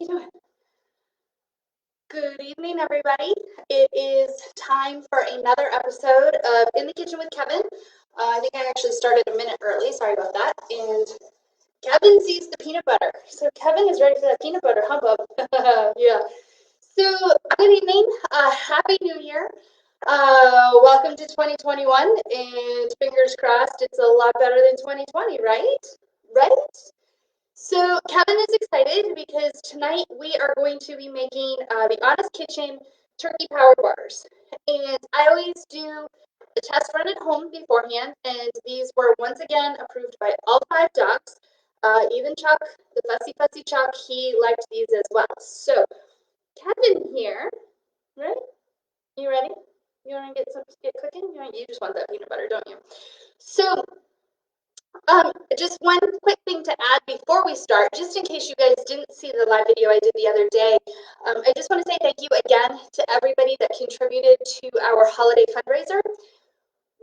you doing? Good evening, everybody. It is time for another episode of In the Kitchen with Kevin. I think I actually started a minute early. Sorry about that. And Kevin sees the peanut butter. So Kevin is ready for that peanut butter hubbub. Yeah. So good evening. Happy New Year. Welcome to 2021. And fingers crossed, it's a lot better than 2020, right? Right? So Kevin is excited because tonight we are going to be making the Honest Kitchen turkey power bars. And I always do a test run at home beforehand, and these were once again approved by all 5 dogs. Even Chuck, the fussy Chuck, he liked these as well. So Kevin here, right? You ready? You want to get cooking? You just want that peanut butter, don't you? So just one quick thing to add before we start, just in case you guys didn't see the live video I did the other day, I just want to say thank you again to everybody that contributed to our holiday fundraiser.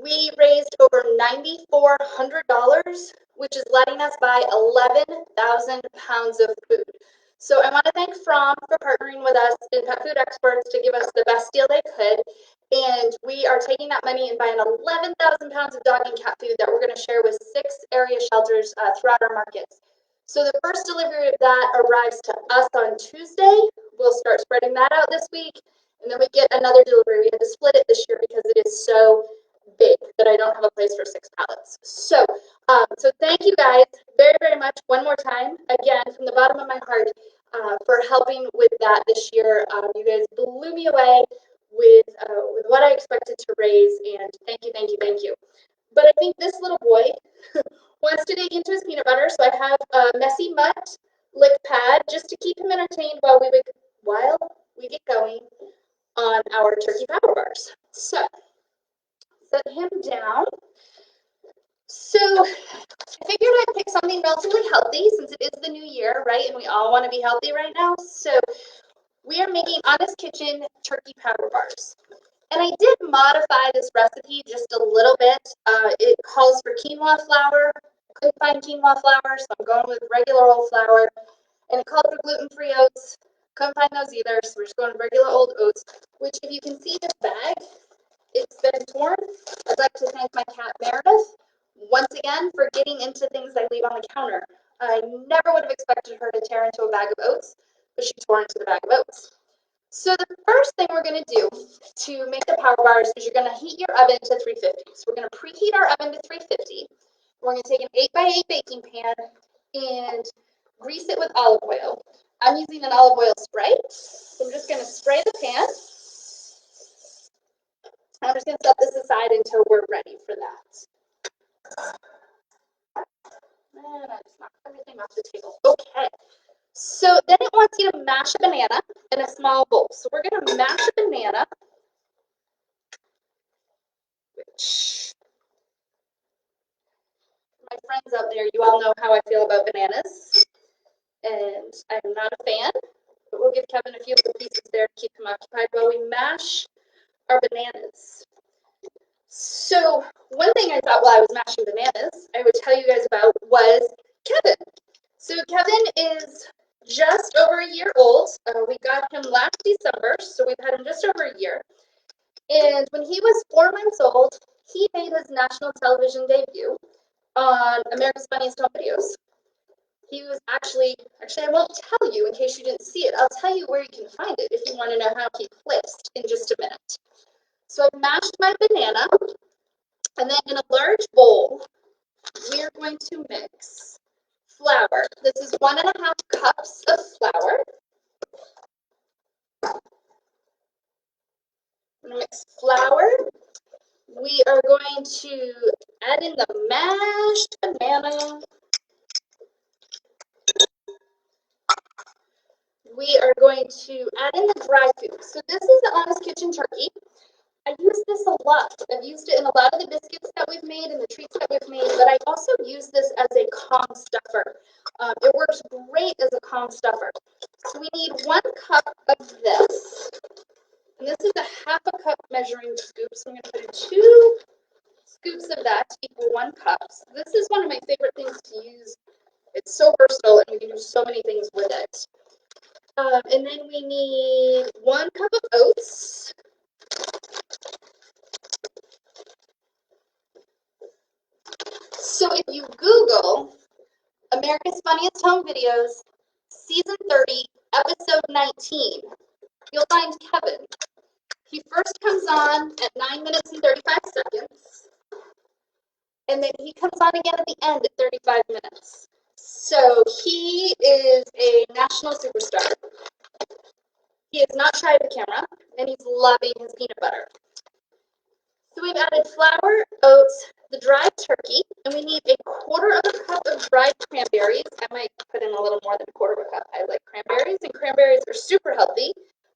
We raised over $9,400, which is letting us buy 11,000 pounds of food. So I want to thank Fromm for partnering with us and Pet Food Experts to give us the best deal they could. And we are taking that money and buying 11,000 pounds of dog and cat food that we're going to share with 6 area shelters throughout our markets. So the first delivery of that arrives to us on Tuesday. We'll start spreading that out this week. And then we get another delivery. We had to split it this year because it is so big that I don't have a place for 6 pallets. So thank you guys very much one more time, again, from the bottom of my heart, for helping with that this year. You guys blew me away with what I expected to raise, and thank you. But I think this little boy wants to dig into his peanut butter, so I have a Messy Mutt lick pad just to keep him entertained while we get going on our turkey power bars. So set him down. So I figured I'd pick something relatively healthy since it is the new year, right? And we all want to be healthy right now. So we are making Honest Kitchen turkey power bars. And I did modify this recipe just a little bit. It calls for quinoa flour. I couldn't find quinoa flour, so I'm going with regular old flour. And it called for gluten-free oats. Couldn't find those either, so we're just going with regular old oats, which if you can see this bag, it's been torn. I'd like to thank my cat Meredith once again for getting into things I leave on the counter. I never would have expected her to tear into a bag of oats, but she tore into the bag of oats. So the first thing we're going to do to make the power bars is you're going to heat your oven to 350. So we're going to preheat our oven to 350. We're going to take an 8x8 baking pan and grease it with olive oil. I'm using an olive oil spray. So I'm just going to spray the pan. I'm just going to set this aside until we're ready for that. And I just knocked everything off the table. Okay. So then it wants you to mash a banana in a small bowl. So we're going to mash a banana, which my friends out there, you all know how I feel about bananas. And I'm not a fan, but we'll give Kevin a few little pieces there to keep him occupied while we mash our bananas. So one thing I thought while I was mashing bananas, I would tell you guys about was Kevin. So Kevin is just over a year old. We got him last December, so we've had him just over a year. And when he was 4 months old, he made his national television debut on America's Funniest Home Videos. He was actually, I won't tell you in case you didn't see it. I'll tell you where you can find it if you want to know how he placed in just a minute. So I've mashed my banana, and then in a large bowl, we are going to mix flour. This is 1.5 cups of flour. I'm going to mix flour. We are going to add in the mashed banana. We are going to add in the dry food. So this is the Honest Kitchen turkey. I use this a lot. I've used it in a lot of the biscuits that we've made and the treats that we've made, but I also use this as a calm stuffer. It works great as a calm stuffer. So we need 1 cup of this. And this is a 1/2 cup measuring scoop. So I'm going to put in 2 scoops of that to equal 1 cup. So this is one of my favorite things to use. It's so versatile and we can do so many things with it. And then we need 1 cup of oats. So if you Google America's Funniest Home Videos, Season 30, Episode 19, you'll find Kevin. He first comes on at 9 minutes and 35 seconds, and then he comes on again at the end at 35 minutes. So he is a national superstar. He is not shy of the camera, and he's loving his peanut butter. So we've added flour, oats, the dried turkey, and we need 1/4 of a cup of dried cranberries. I might put in a little more than 1/4 of a cup. I like cranberries, and cranberries are super healthy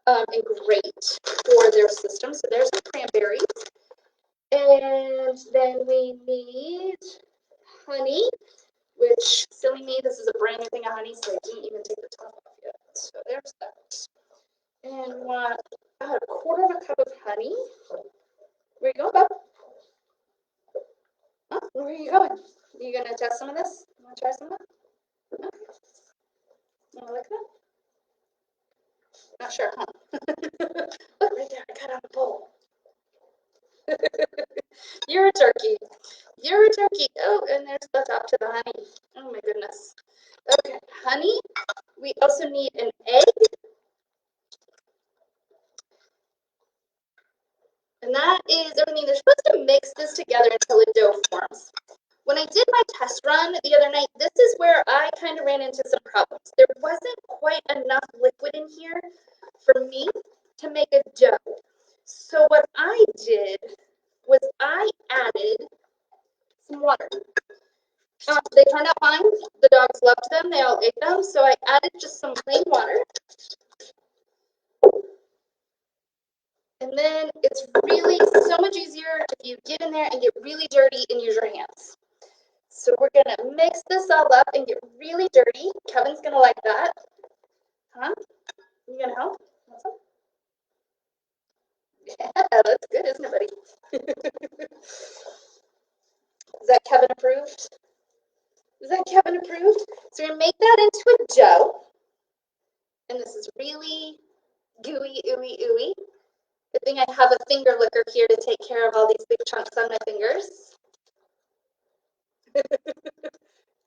and great for their system. So there's the cranberries. And then we need honey, which, silly me, this is a brand new thing of honey, so I didn't even take the top off yet. So there's that. And we want about 1/4 of a cup of honey. Where you go, bub? Oh, where are you going? Are you going to test some of this? You want to try some of it? No? You want to look at that? Not sure, huh? Look right there, I got on the bowl. You're a turkey. You're a turkey. Oh, and there's the top to the honey. Oh my goodness. Okay, honey. We also need an egg. And that is everything. They're supposed to mix this together until a dough forms. When I did my test run the other night, this is where I kind of ran into some problems. There wasn't quite enough liquid in here for me to make a dough. So what I did was I added some water. They turned out fine. The dogs loved them. They all ate them. So I added just some plain water. And then it's really so much easier if you get in there and get really dirty and use your hands. So we're going to mix this all up and get really dirty. Kevin's going to like that. Huh? You going to help? Awesome. Yeah, that's good, isn't it, buddy? Is that Kevin approved? Is that Kevin approved? So we're going to make that into a dough. And this is really gooey, ooey, ooey. Good thing I have a finger licker here to take care of all these big chunks on my fingers.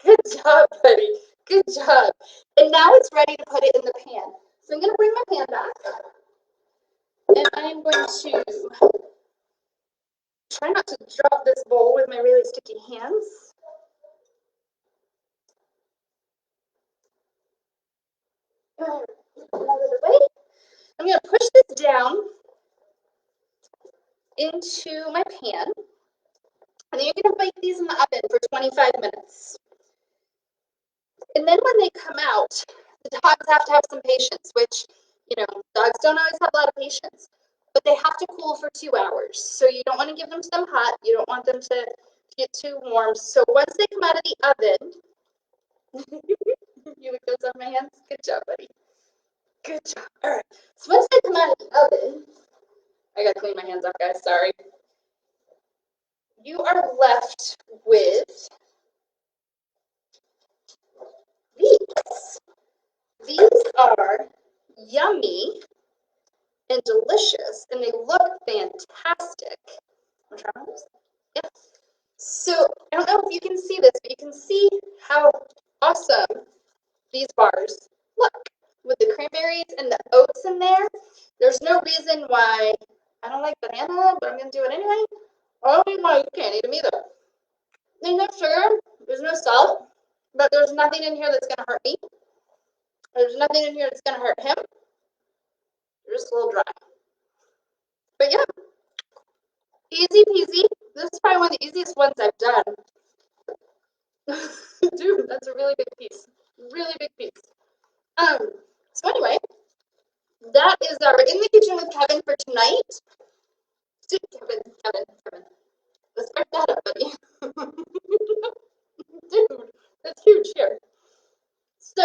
Good job, buddy. Good job. And now it's ready to put it in the pan. So I'm going to bring my pan back. And I am going to try not to drop this bowl with my really sticky hands. Out of the way. I'm going to push this down into my pan. And then you're going to bake these in the oven for 25 minutes. And then when they come out, the dogs have to have some patience, which, you know, dogs don't always have a lot of patience. But they have to cool for 2 hours. So you don't want to give them to them hot. You don't want them to get too warm. So once they come out of the oven, you lick those on my hands? Good job, buddy. Good job. All right. So once they come out of the oven, I got to clean my hands up, guys. Sorry. You are left with these. These are yummy and delicious, and they look fantastic. I'm trying this. Yeah. So I don't know if you can see this, but you can see how awesome these bars look with the cranberries and the oats in there. There's no reason why I don't like banana, but I'm gonna do it anyway. Oh my, you can't eat them either. There's no sugar, there's no salt, but there's nothing in here that's gonna hurt me. There's nothing in here that's gonna hurt him. They're just a little dry. But yeah, easy peasy. This is probably one of the easiest ones I've done. Dude, that's a really big piece. Really big piece. So anyway, that is our In the Kitchen with Kevin for tonight. Kevin. Let's start that up, buddy. Dude, that's huge here. So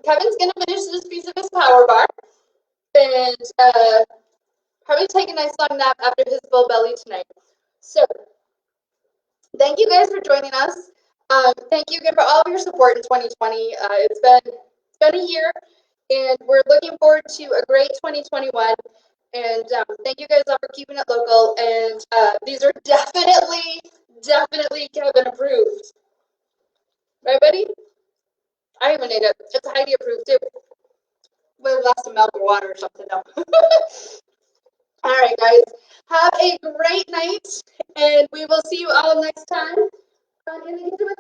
Kevin's gonna finish this piece of his power bar and probably take a nice long nap after his full belly tonight. So thank you guys for joining us. Thank you again for all of your support in 2020. It's been a year, And we're looking forward to a great 2021. And thank you guys all for keeping it local. And these are definitely Kevin approved. Right, buddy? I even ate it. It's Heidi approved too. With a glass of milk or water or something. No. All right, guys. Have a great night, and we will see you all next time on In the Kitchen with